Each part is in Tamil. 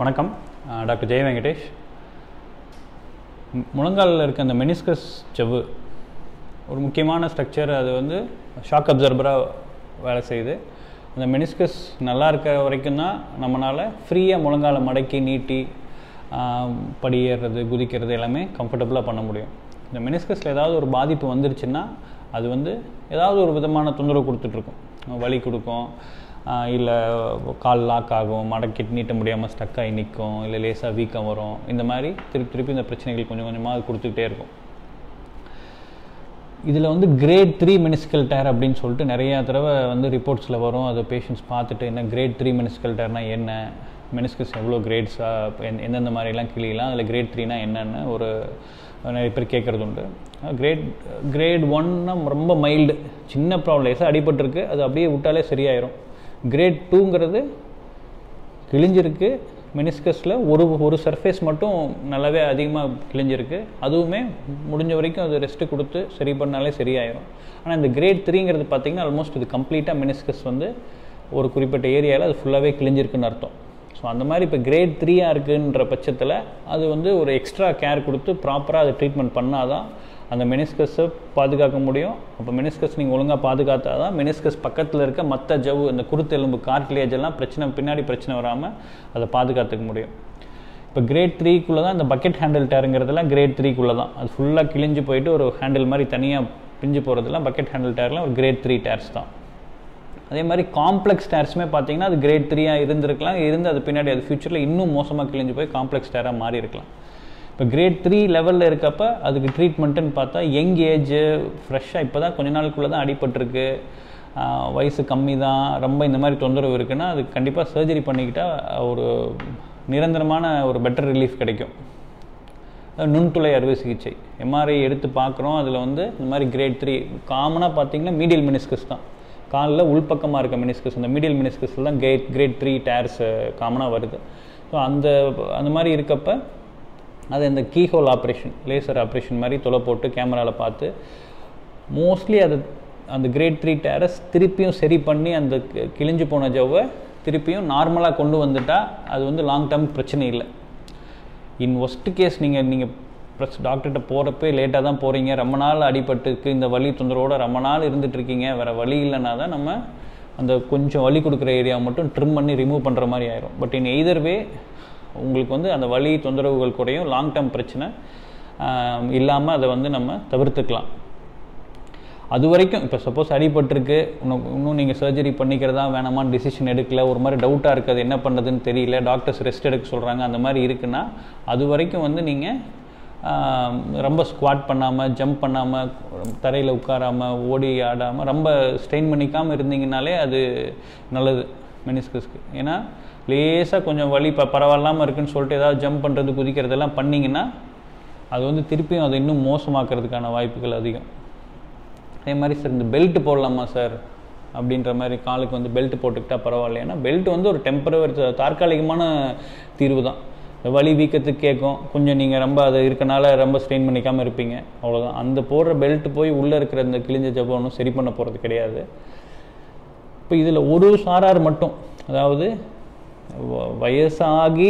வணக்கம். டாக்டர் ஜெய வெங்கடேஷ். முழங்காலில் இருக்க அந்த மெனிஸ்கஸ் செவ்வு ஒரு முக்கியமான ஸ்ட்ரக்சர். அது வந்து ஷாக் அப்சர்பராக வேலை செய்யுது. அந்த மெனிஸ்கஸ் நல்லா இருக்கிற வரைக்கும் தான் நம்மளால் ஃப்ரீயாக முழங்காலை மடக்கி நீட்டி படியேறது குதிக்கிறது எல்லாமே கம்ஃபர்டபுளாக பண்ண முடியும். இந்த மெனிஸ்கஸில் ஏதாவது ஒரு பாதிப்பு வந்துருச்சுன்னா அது வந்து ஏதாவது ஒரு விதமான தொந்தரவு கொடுத்துட்ருக்கும். வலி கொடுக்கும், இல்லை கால் லாக் ஆகும், மடக்கிட்டு நீட்ட முடியாமல் ஸ்டக் ஆகி நிற்கும், இல்லை லேசாக வீக்கம் வரும். இந்த மாதிரி திருப்பி இந்த பிரச்சனைகள் கொஞ்சம் கொஞ்சமாக அது கொடுத்துக்கிட்டே இருக்கும். இதில் வந்து கிரேட் 3 மெனிஸ்கல் டேர் அப்படின்னு சொல்லிட்டு நிறையா தடவை வந்து ரிப்போர்ட்ஸில் வரும். அது பேஷண்ட்ஸ் பார்த்துட்டு என்ன கிரேட் 3 மெனிஸ்கல் டேர்னால் என்ன, மெனிஸ்கஸ் எவ்வளோ கிரேட்ஸாக எந்தெந்த மாதிரிலாம் கிளியலாம், அதில் கிரேட் 3னா என்னென்னு ஒரு நிறைய பேர் கேட்குறது உண்டு. கிரேட் 1னா ரொம்ப மைல்டு, சின்ன ப்ராப்ளம், லேசாக அடிபட்டிருக்கு, அது அப்படியே விட்டாலே சரியாயிரும். கிரேட் 2ங்கிறது கிழிஞ்சிருக்கு, மெனிஸ்கஸில் ஒரு சர்ஃபேஸ் மட்டும் நல்லாவே அதிகமாக கிழிஞ்சிருக்கு, அதுவுமே முடிஞ்ச வரைக்கும் அது ரெஸ்ட்டு கொடுத்து சரி பண்ணாலே சரியாயிரும். ஆனால் இந்த கிரேட் 3ங்கிறது பார்த்திங்கன்னா ஆல்மோஸ்ட் இது கம்ப்ளீட்டாக மெனிஸ்கஸ் வந்து ஒரு குறிப்பிட்ட ஏரியாவில் அது ஃபுல்லாகவே கிழிஞ்சிருக்குன்னு அர்த்தம். ஸோ அந்த மாதிரி இப்போ கிரேட் 3ஆக இருக்குன்ற பட்சத்தில் அது வந்து ஒரு எக்ஸ்ட்ரா கேர் கொடுத்து ப்ராப்பராக அதை ட்ரீட்மெண்ட் பண்ணால் தான் அந்த மெனிஸ்கஸை பாதுகாக்க முடியும். அப்போ மெனிஸ்கஸ் நீங்கள் ஒழுங்காக பாதுகாத்தா தான் மெனிஸ்கஸ் பக்கத்தில் இருக்க மற்ற ஜவ்வு, இந்த குருத்தெலும்பு கார்ட்லேஜ் எல்லாம் பின்னாடி பிரச்சனை வராமல் அதை பாதுகாத்துக்க முடியும். இப்போ கிரேட் 3க்குள்ளே தான் இந்த பக்கெட் ஹேண்டில் டேருங்கிறதுலாம் கிரேட் 3க்குள்ளே தான். அது ஃபுல்லாக கிழிஞ்சு போயிட்டு ஒரு ஹேண்டில் மாதிரி தனியாக பிஞ்சு போகிறதுலாம் பக்கெட் ஹேண்டில் டேர்லாம் ஒரு கிரேட் 3 டேர்ஸ் தான். அதே மாதிரி காம்ப்ளெக்ஸ் டேர்ஸுமே பார்த்தீங்கன்னா அது கிரேட் 3ஆக இருந்திருக்கலாம், இருந்து அது பின்னாடி அது ஃபியூச்சரில் இன்னும் மோசமாக கிழிஞ்சு போய் காம்ப்ளெக்ஸ் டேராக மாறி இருக்கலாம். இப்போ கிரேட் 3 லெவலில் இருக்கப்ப அதுக்கு ட்ரீட்மெண்ட்டுன்னு பார்த்தா யங் ஏஜ், ஃப்ரெஷ்ஷாக இப்போ தான் கொஞ்ச நாளுக்குள்ளே தான் அடிபட்டிருக்கு, வயசு கம்மி தான், ரொம்ப இந்த மாதிரி தொந்தரவு இருக்குன்னா அதுக்கு கண்டிப்பாக சர்ஜரி பண்ணிக்கிட்டால் ஒரு நிரந்தரமான ஒரு பெட்டர் ரிலீஃப் கிடைக்கும். நுண்துளை அறுவை சிகிச்சை எம்ஆர்ஐ எடுத்து பார்க்குறோம். அதில் வந்து இந்த மாதிரி கிரேட் 3 காமனாக பார்த்தீங்கன்னா மீடியல் மெனிஸ்கஸ் தான், காலில் உள்பக்கமாக இருக்க மெனிஸ்கஸ். அந்த மீடியல் மெனிஸ்கஸில் தான் கிரேட் 3 டேர்ஸ் காமனாக வருது. ஸோ அந்த மாதிரி இருக்கப்போ அது இந்த கீஹோல் ஆப்ரேஷன், லேசர் ஆப்ரேஷன் மாதிரி தொலை போட்டு கேமராவில் பார்த்து மோஸ்ட்லி அது அந்த கிரேட் 3 டேரஸ் திருப்பியும் சரி பண்ணி அந்த கிழிஞ்சு போன ஜவ்வை திருப்பியும் நார்மலாக கொண்டு வந்துட்டால் அது வந்து லாங் டேர்ம் பிரச்சனை இல்லை. இன் ஒஸ்ட் கேஸ் நீங்கள் டாக்டர்கிட்ட போகிறப்பே லேட்டாக தான் போகிறீங்க, ரொம்ப நாள் அடிபட்டுருக்கு, இந்த வலி தொந்தரவோடு ரொம்ப நாள் இருந்துகிட்ருக்கீங்க, வேறு வலி இல்லைனா தான் நம்ம அந்த கொஞ்சம் வலி கொடுக்குற ஏரியாவை மட்டும் ட்ரிம் பண்ணி ரிமூவ் பண்ணுற மாதிரி ஆயிரும். பட் இன் எய்தர் வே உங்களுக்கு வந்து அந்த வலி தொந்தரவுகள் குறையும், லாங் டேர்ம் பிரச்சனை இல்லாமல் அதை வந்து நம்ம தவிர்த்துக்கலாம். அது வரைக்கும் இப்போ சப்போஸ் அடிபட்டிருக்கு, இன்னும் நீங்கள் சர்ஜரி பண்ணிக்கிறதா வேணாமான்னு டிசிஷன் எடுக்கல, ஒரு மாதிரி டவுட்டாக இருக்குது, என்ன பண்ணுறதுன்னு தெரியல, டாக்டர்ஸ் ரெஸ்ட் எடுக்க சொல்கிறாங்க, அந்த மாதிரி இருக்குன்னா அது வரைக்கும் வந்து நீங்கள் ரொம்ப ஸ்குவாட் பண்ணாமல், ஜம்ப் பண்ணாமல், தரையில் உட்காராமல், ஓடி ஆடாமல், ரொம்ப ஸ்ட்ரெயின் பண்ணிக்காமல் இருந்தீங்கனாலே அது நல்லது மெனிஸ்கஸ்க்கு. ஏன்னா லேசாக கொஞ்சம் வலி பரவாயில்லாமல் இருக்குன்னு சொல்லிட்டு ஏதாவது ஜம்ப் பண்ணுறது குதிக்கிறதெல்லாம் பண்ணிங்கன்னா அது வந்து திருப்பியும் அதை இன்னும் மோசமாக்கிறதுக்கான வாய்ப்புகள் அதிகம். அதே மாதிரி சார் இந்த பெல்ட் போடலாமா சார் அப்படின்ற மாதிரி, காலுக்கு வந்து பெல்ட் போட்டுக்கிட்டால் பரவாயில்ல. ஏன்னா பெல்ட் வந்து ஒரு டெம்பரவரி தற்காலிகமான தீர்வு தான். வலி வீக்கத்துக்கு கேட்கும், கொஞ்சம் நீங்கள் ரொம்ப அது இருக்கனால ரொம்ப ஸ்ட்ரெயின் பண்ணிக்காமல் இருப்பீங்க, அவ்வளோதான். அந்த போடுற பெல்ட் போய் உள்ளே இருக்கிற இந்த கிழிஞ்ச ஜவ்வை ஒன்றும் சரி பண்ண போகிறது கிடையாது. இப்போ இதில் ஒரு சாரார் மட்டும், அதாவது வயசாகி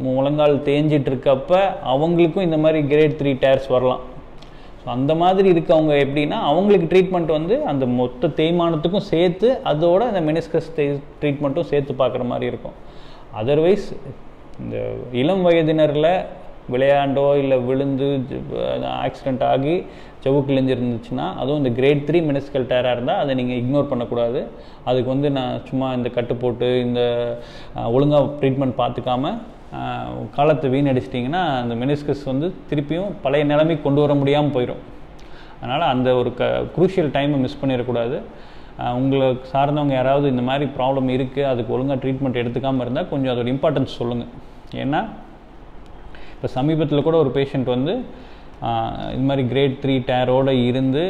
முழங்கால் தேஞ்சிட்டு இருக்கப்ப அவங்களுக்கும் இந்த மாதிரி கிரேட் 3 டேர்ஸ் வரலாம். ஸோ அந்த மாதிரி இருக்கவங்க எப்படின்னா அவங்களுக்கு ட்ரீட்மெண்ட் வந்து அந்த மொத்த தேய்மானத்துக்கும் சேர்த்து அதோட இந்த மெனிஸ்கஸ் ட்ரீட்மெண்ட்டும் சேர்த்து பார்க்குற மாதிரி இருக்கும். அதர்வைஸ் இந்த இளம் வயதினரில் விளையாண்டோ இல்லை விழுந்து ஆக்சிடெண்ட் ஆகி ஜவ்வு கிழிஞ்சிருந்துச்சுன்னா, அதுவும் இந்த கிரேட் 3 மெனிஸ்கல் டேராக இருந்தால் அதை நீங்கள் இக்னோர் பண்ணக்கூடாது. அதுக்கு வந்து நான் சும்மா இந்த கட்டு போட்டு இந்த ஒழுங்காக ட்ரீட்மெண்ட் பார்த்துக்காம காலத்தை வீணடிச்சிட்டிங்கன்னா அந்த மெனிஸ்கஸ் வந்து திருப்பியும் பழைய நிலைமைக்கு கொண்டு வர முடியாமல் போயிடும். அதனால் அந்த ஒரு குரூஷியல் டைமை மிஸ் பண்ணிடக்கூடாது. உங்களுக்கு சார்ந்தவங்க யாராவது இந்த மாதிரி ப்ராப்ளம் இருக்குது, அதுக்கு ஒழுங்காக ட்ரீட்மெண்ட் எடுத்துக்காமல் இருந்தால் கொஞ்சம் அதோட இம்பார்ட்டன்ஸ் சொல்லுங்கள். ஏன்னா இப்போ சமீபத்தில் கூட ஒரு பேஷண்ட் வந்து இது மாதிரி கிரேட் 3 டேரோடு இருந்து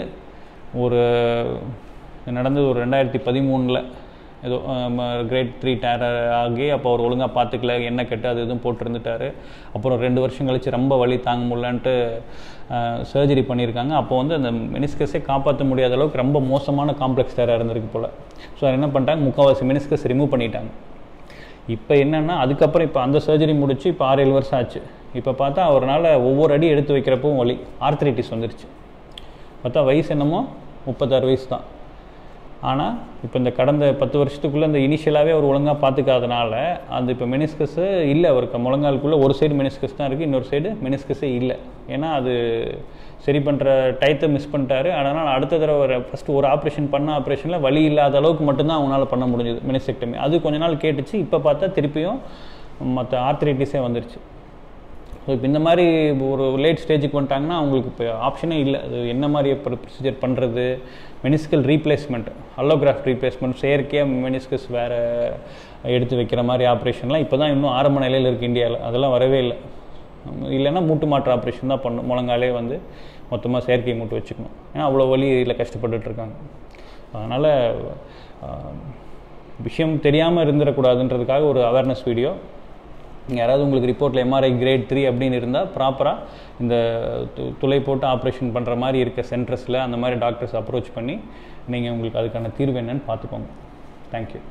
நடந்தது ஒரு 2013 ஏதோ கிரேட் 3 டேர் ஆகி அப்போ அவர் ஒழுங்காக பார்த்துக்கல, எண்ணெய் கட்டு அது எதுவும் போட்டுருந்துட்டார். அப்புறம் 2 வருஷம் கழித்து ரொம்ப வலி தாங்க முடியலன்ட்டு சர்ஜரி பண்ணியிருக்காங்க. அப்போ வந்து அந்த மெனிஸ்கஸே காப்பாற்ற முடியாத அளவுக்கு ரொம்ப மோசமான காம்ப்ளெக்ஸ் டேராக இருந்திருக்கு போல். ஸோ என்ன பண்ணிட்டாங்க, முக்கால்வாசி மெனிஸ்கஸ் ரிமூவ் பண்ணிட்டாங்க. இப்போ என்னென்னா அதுக்கப்புறம் இப்போ அந்த சர்ஜரி முடிச்சு இப்போ 6-7 வருஷம் ஆச்சு. இப்போ பார்த்தா அவரால் ஒவ்வொரு அடி எடுத்து வைக்கிறப்பவும் வலி, ஆர்த்ரைட்டிஸ் வந்துருச்சு. பார்த்தா வயசு என்னமோ 36 வயசு தான். ஆனால் இப்போ இந்த கடந்த 10 வருஷத்துக்குள்ளே இந்த இனிஷியலாகவே அவர் ஒழுங்காக பார்த்துக்காதனால அந்த இப்போ மெனிஸ்கஸு இல்லை, அவருக்கு முழங்காலுக்குள்ளே ஒரு சைடு மெனிஸ்கஸ் தான் இருக்குது, இன்னொரு சைடு மெனிஸ்கஸே இல்லை. ஏன்னா அது சரி பண்ணுற டயத்தை மிஸ் பண்ணிட்டாரு. அதனால் அடுத்த தடவை ஃபஸ்ட்டு ஒரு ஆப்ரேஷன் ஆப்ரேஷனில் வலி இல்லாத அளவுக்கு மட்டும்தான் அவங்களால பண்ண முடிஞ்சது மெனிஸ்செக்டமி. அது கொஞ்ச நாள் கேட்டுச்சு. இப்போ பார்த்தா திருப்பியும் மற்ற ஆர்த்ரைட்டிஸே வந்துருச்சு. ஸோ இப்போ இந்த மாதிரி ஒரு லேட் ஸ்டேஜுக்கு வந்துட்டாங்கன்னா அவங்களுக்கு இப்போ ஆப்ஷனே இல்லை. அது என்ன மாதிரி ப்ரொசீஜர் பண்ணுறது, மெனிஸ்கல் ரீப்ளேஸ்மெண்ட், அல்லோகிராஃப்ட் ரீப்ளேஸ்மெண்ட், செயற்கையாக மெனிஸ்கஸ் வேறு எடுத்து வைக்கிற மாதிரி ஆப்ரேஷன்லாம் இப்போ தான் இன்னும் ஆரம்ப நிலையில் இருக்குது இந்தியாவில். அதெல்லாம் வரவே இல்லை. இல்லைன்னா மூட்டு மாற்று ஆப்ரேஷன் தான் பண்ணணும். முழங்காலே வந்து மொத்தமாக செயற்கை மூட்டு வச்சுக்கணும். ஏன்னா அவ்வளோ வலியில் கஷ்டப்பட்டுட்ருக்காங்க. அதனால் விஷயம் தெரியாமல் இருந்துடக்கூடாதுன்றதுக்காக ஒரு அவேர்னஸ் வீடியோ. யாராவது உங்களுக்கு ரிப்போர்ட்டில் எம்ஆர்ஐ கிரேட் 3 அப்படின்னு இருந்தால் ப்ராப்பராக இந்த துளை போட்டு ஆப்ரேஷன் பண்ணுற மாதிரி இருக்க சென்டர்ஸில் அந்த மாதிரி டாக்டர்ஸ் அப்ரோச் பண்ணி நீங்கள் உங்களுக்கு அதுக்கான தீர்வு என்னன்னு பார்த்துக்கோங்க. தேங்க்யூ.